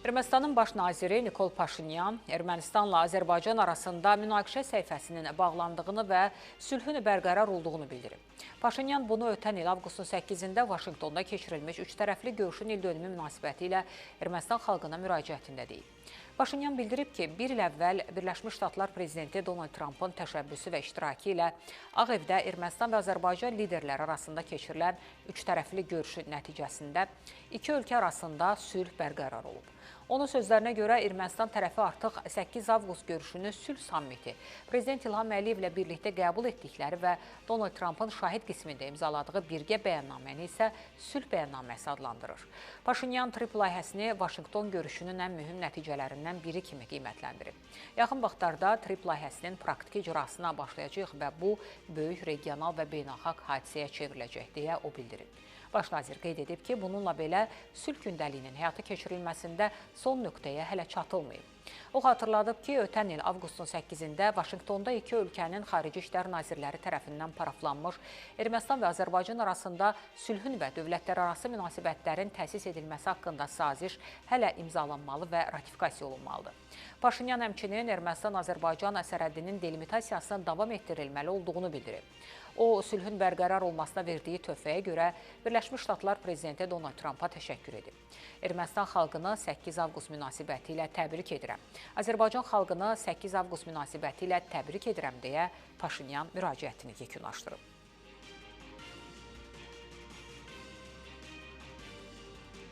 Ermənistanın baş naziri Nikol Paşinyan Ermənistanla Azərbaycan arasında münaqişə səhifəsinin bağlandığını və sülhün bərqərar olduğunu bildirib. Paşinyan bunu ötən il avqustun 8-də Vaşinqtonda keçirilmiş üçtərəfli görüşün ildönümü münasibəti ilə Ermənistan xalqına müraciətində deyib. Paşinyan bildirib ki, bir il əvvəl Birləşmiş Ştatlar prezidenti Donald Trampın təşəbbüsü və iştirakı ilə Ağ Evdə Ermənistan və Azərbaycan liderləri arasında keçirilən üçtərəfli görüşün nəticəsində iki ölkə arasında sülh bərqərar olub. Onun sözlərinə görə Ermənistan tərəfi artıq 8 avqust görüşünü sülh sammiti, Prezident İlham Əliyevlə birlikdə qəbul etdikləri və Donald Trampın şahid qismində imzaladığı birgə bəyannaməni isə sülh bəyannaməsi adlandırır. Paşinyan TRIP layihəsini Vaşinqton görüşünün ən mühüm nəticələrindən biri kimi qiymətləndirib. Yaxın vaxtlarda TRIP layihəsinin praktik icrasına başlayacaq və bu böyük regional və beynəlxalq hadisəyə çevriləcək deyə o bildirib. Baş nazir qeyd edib ki, bununla belə sülh gündəliyinin həyata keçirilməsində son nöqtəyə hələ çatılmayıb. O xatırladıb ki, ötən il avqustun 8-də Vaşinqtonda iki ölkənin xarici işlər nazirləri tərəfindən paraflanmış Ermənistan və Azərbaycan arasında sülhün və dövlətlərarası münasibətlərin təsis edilməsi haqqında saziş hələ imzalanmalı və ratifikasiya olunmalıdır. Paşinyan həmçinin Ermənistan-Azərbaycan sərhədinin delimitasiyasının davam etdirilməli olduğunu bildirib. O, sülhün bərqərar olmasına verdiyi töhfəyə görə Birləşmiş Ştatlar prezidenti Donald Trumpa təşəkkür edib. Ermənistan xalqını 8 avqust münasibəti ilə təbrik edirəm. Azərbaycan xalqını 8 avqust münasibəti ilə təbrik edirəm deyə Paşinyan müraciətini yekunlaşdırıb.